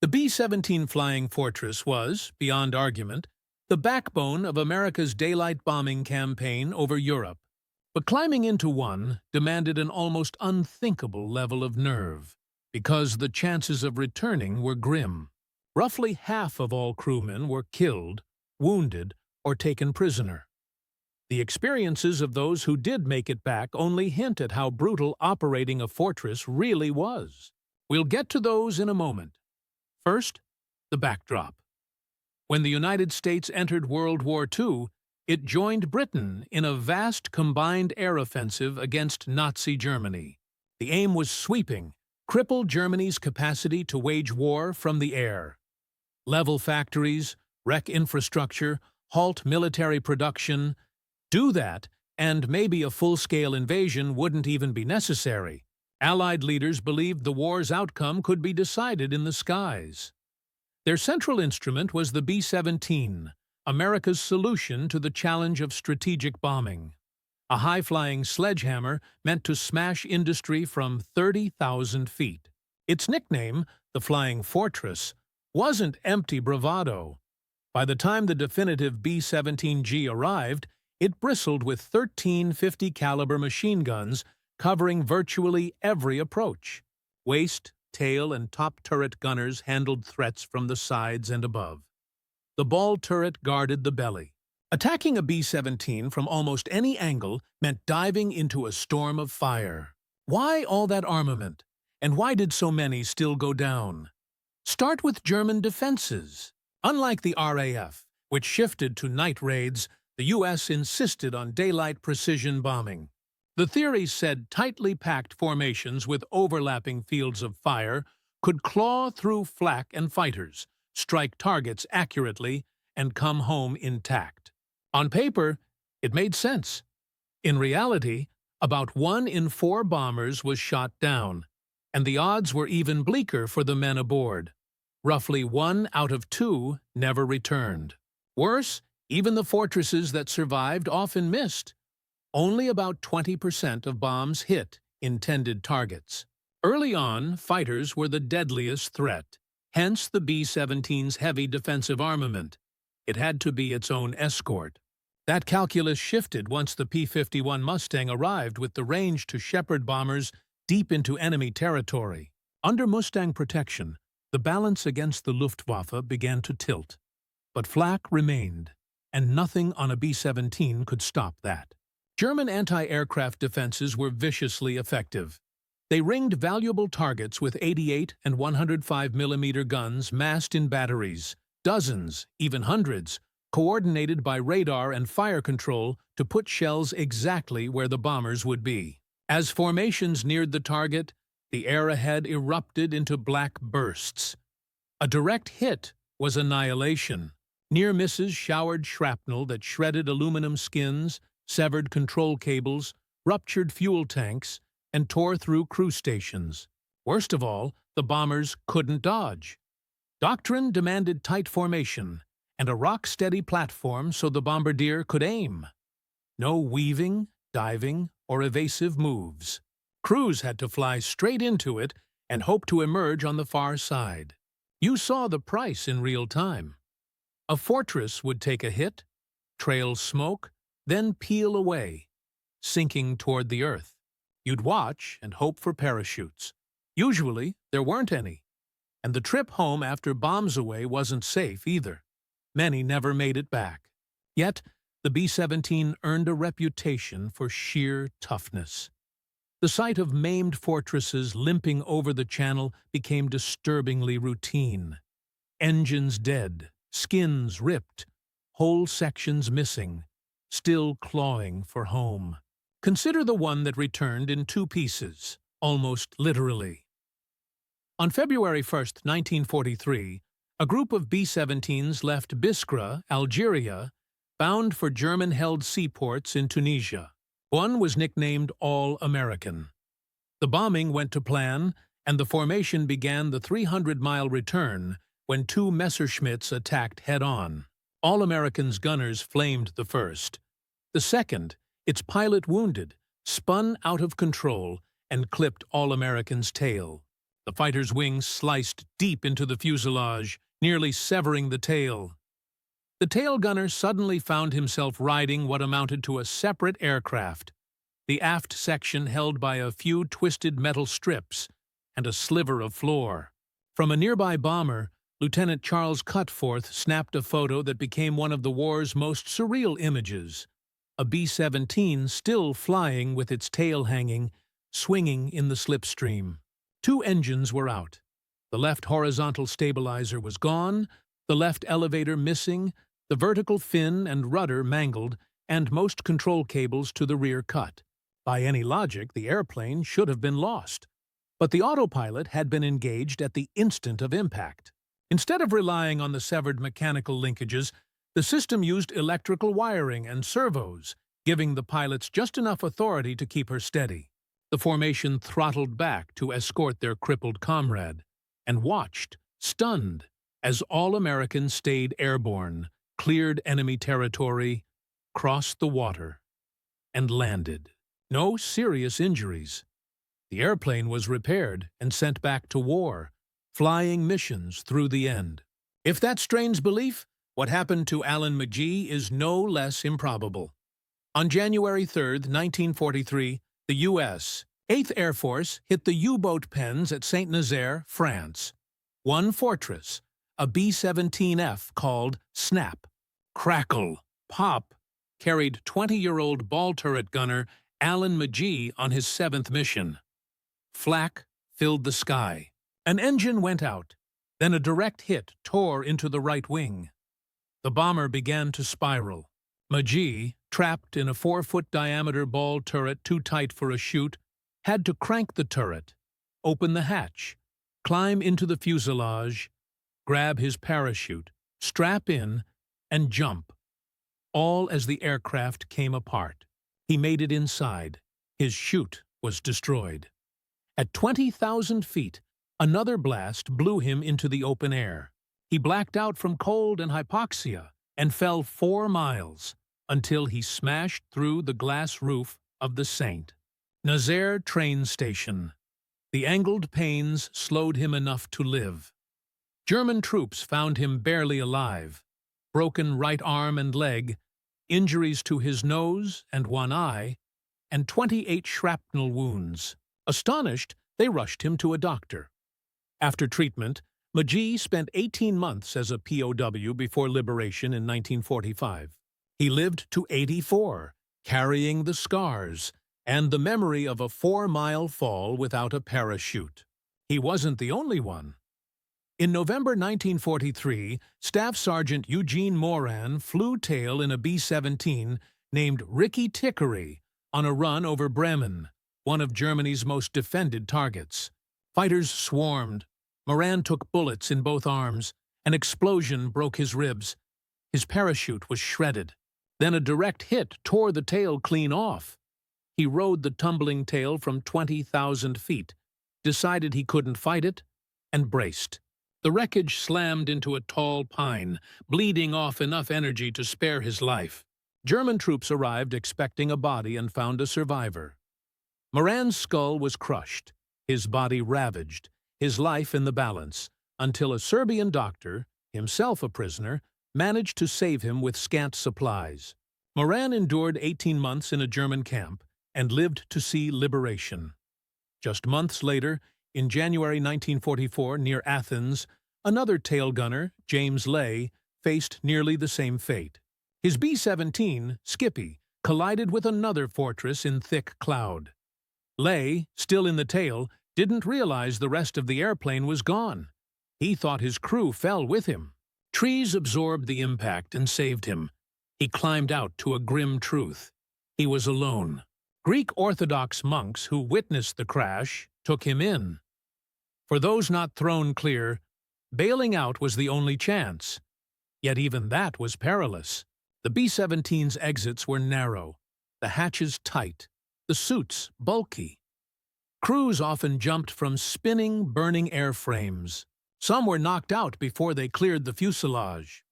The B-17 Flying Fortress was, beyond argument, the backbone of America's daylight bombing campaign over Europe. But climbing into one demanded an almost unthinkable level of nerve, because the chances of returning were grim. Roughly half of all crewmen were killed, wounded, or taken prisoner. The experiences of those who did make it back only hint at how brutal operating a fortress really was. We'll get to those in a moment. First, the backdrop. When the United States entered World War II, it joined Britain in a vast combined air offensive against Nazi Germany. The aim was sweeping, cripple Germany's capacity to wage war from the air. Level factories, wreck infrastructure, halt military production. Do that, and maybe a full-scale invasion wouldn't even be necessary. Allied leaders believed the war's outcome could be decided in the skies. Their central instrument was the B-17, America's solution to the challenge of strategic bombing. A high-flying sledgehammer meant to smash industry from 30,000 feet. Its nickname, the Flying Fortress, wasn't empty bravado. By the time the definitive B-17G arrived, it bristled with 13 50-caliber machine guns covering virtually every approach. Waist, tail, and top turret gunners handled threats from the sides and above. The ball turret guarded the belly. Attacking a B-17 from almost any angle meant diving into a storm of fire. Why all that armament? And why did so many still go down? Start with German defenses. Unlike the RAF, which shifted to night raids, the U.S. insisted on daylight precision bombing. The theory said tightly packed formations with overlapping fields of fire could claw through flak and fighters, strike targets accurately, and come home intact. On paper, it made sense. In reality, about 1 in 4 bombers was shot down, and the odds were even bleaker for the men aboard. Roughly 1 out of 2 never returned. Worse, even the fortresses that survived often missed. Only about 20% of bombs hit intended targets. Early on, fighters were the deadliest threat, hence the B-17's heavy defensive armament. It had to be its own escort. That calculus shifted once the P-51 Mustang arrived with the range to shepherd bombers deep into enemy territory. Under Mustang protection, the balance against the Luftwaffe began to tilt. But flak remained, and nothing on a B-17 could stop that. German anti-aircraft defenses were viciously effective. They ringed valuable targets with 88 and 105 mm guns massed in batteries, dozens, even hundreds, coordinated by radar and fire control to put shells exactly where the bombers would be. As formations neared the target, the air ahead erupted into black bursts. A direct hit was annihilation. Near misses showered shrapnel that shredded aluminum skins, severed control cables, ruptured fuel tanks, and tore through crew stations. Worst of all, the bombers couldn't dodge. Doctrine demanded tight formation and a rock-steady platform so the bombardier could aim. No weaving, diving, or evasive moves. Crews had to fly straight into it and hope to emerge on the far side. You saw the price in real time. A fortress would take a hit, trail smoke, then peel away, sinking toward the earth. You'd watch and hope for parachutes. Usually, there weren't any. And the trip home after bombs away wasn't safe either. Many never made it back. Yet, the B-17 earned a reputation for sheer toughness. The sight of maimed fortresses limping over the channel became disturbingly routine. Engines dead, skins ripped, whole sections missing, still clawing for home. Consider the one that returned in 2 pieces, almost literally. On February 1, 1943, a group of B-17s left Biskra, Algeria, bound for German-held seaports in Tunisia. One was nicknamed All-American. The bombing went to plan, and the formation began the 300-mile return when 2 Messerschmitts attacked head-on. All-American's gunners flamed the first. The second, its pilot wounded, spun out of control and clipped All-American's tail. The fighter's wing sliced deep into the fuselage, nearly severing the tail. The tail gunner suddenly found himself riding what amounted to a separate aircraft, the aft section held by a few twisted metal strips and a sliver of floor. From a nearby bomber, Lieutenant Charles Cutforth snapped a photo that became one of the war's most surreal images. A B-17 still flying with its tail hanging, swinging in the slipstream. 2 engines were out. The left horizontal stabilizer was gone, the left elevator missing, the vertical fin and rudder mangled, and most control cables to the rear cut. By any logic, the airplane should have been lost. But the autopilot had been engaged at the instant of impact. Instead of relying on the severed mechanical linkages, the system used electrical wiring and servos, giving the pilots just enough authority to keep her steady. The formation throttled back to escort their crippled comrade, and watched, stunned, as all Americans stayed airborne, cleared enemy territory, crossed the water, and landed. No serious injuries. The airplane was repaired and sent back to war, flying missions through the end. If that strains belief, what happened to Alan McGee is no less improbable. On January 3, 1943, the U.S. 8th Air Force hit the U-boat pens at Saint-Nazaire, France. One fortress, a B-17F called Snap, Crackle, Pop, carried 20-year-old ball turret gunner Alan McGee on his 7th mission. Flak filled the sky. An engine went out. Then a direct hit tore into the right wing. The bomber began to spiral. McGee, trapped in a 4-foot-diameter ball turret too tight for a chute, had to crank the turret, open the hatch, climb into the fuselage, grab his parachute, strap in, and jump, all as the aircraft came apart. He made it inside. His chute was destroyed. At 20,000 feet, another blast blew him into the open air. He blacked out from cold and hypoxia and fell 4 miles until he smashed through the glass roof of the Saint-Nazaire train station. The angled pains slowed him enough to live. German troops found him barely alive. Broken right arm and leg, injuries to his nose and one eye, and 28 shrapnel wounds. Astonished, they rushed him to a doctor. After treatment, McGee spent 18 months as a POW before liberation in 1945. He lived to 84, carrying the scars and the memory of a 4-mile fall without a parachute. He wasn't the only one. In November 1943, Staff Sergeant Eugene Moran flew tail in a B-17 named Ricky Tickery on a run over Bremen, one of Germany's most defended targets. Fighters swarmed. Moran took bullets in both arms. An explosion broke his ribs. His parachute was shredded. Then a direct hit tore the tail clean off. He rode the tumbling tail from 20,000 feet, decided he couldn't fight it, and braced. The wreckage slammed into a tall pine, bleeding off enough energy to spare his life. German troops arrived expecting a body and found a survivor. Moran's skull was crushed, his body ravaged, his life in the balance, until a Serbian doctor, himself a prisoner, managed to save him with scant supplies. Moran endured 18 months in a German camp and lived to see liberation. Just months later, in January 1944, near Athens, another tail gunner, James Lay, faced nearly the same fate. His B-17, Skippy, collided with another fortress in thick cloud. Lay, still in the tail, didn't realize the rest of the airplane was gone. He thought his crew fell with him. Trees absorbed the impact and saved him. He climbed out to a grim truth. He was alone. Greek Orthodox monks who witnessed the crash took him in. For those not thrown clear, bailing out was the only chance. Yet even that was perilous. The B-17's exits were narrow, the hatches tight, the suits bulky. Crews often jumped from spinning, burning airframes. Some were knocked out before they cleared the fuselage.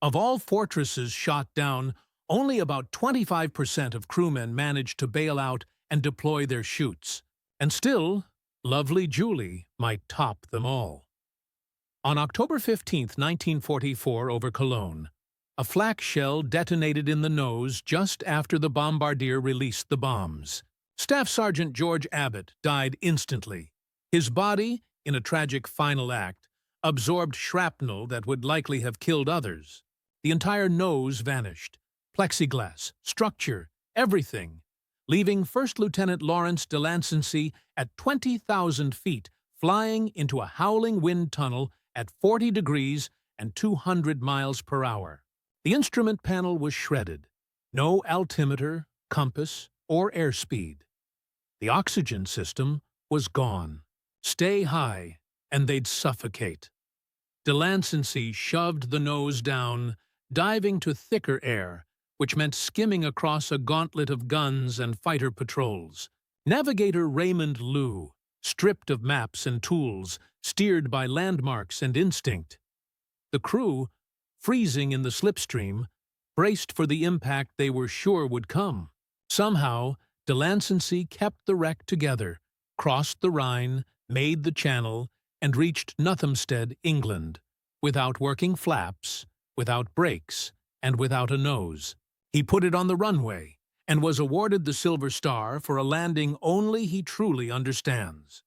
Of all fortresses shot down, only about 25% of crewmen managed to bail out and deploy their chutes. And still, Lovely Julie might top them all. On October 15, 1944, over Cologne, a flak shell detonated in the nose just after the bombardier released the bombs. Staff Sergeant George Abbott died instantly. His body, in a tragic final act, absorbed shrapnel that would likely have killed others. The entire nose vanished. Plexiglass, structure, everything, leaving First Lieutenant Lawrence Delancey at 20,000 feet, flying into a howling wind tunnel at 40 degrees and 200 miles per hour. The instrument panel was shredded. No altimeter, compass, or airspeed. The oxygen system was gone. Stay high, and they'd suffocate. Delancey shoved the nose down, diving to thicker air, which meant skimming across a gauntlet of guns and fighter patrols. Navigator Raymond Lew, stripped of maps and tools, steered by landmarks and instinct. The crew, freezing in the slipstream, braced for the impact they were sure would come. Somehow, Delancey kept the wreck together, crossed the Rhine, made the Channel, and reached Nothamsted, England, without working flaps, without brakes, and without a nose. He put it on the runway, and was awarded the Silver Star for a landing only he truly understands.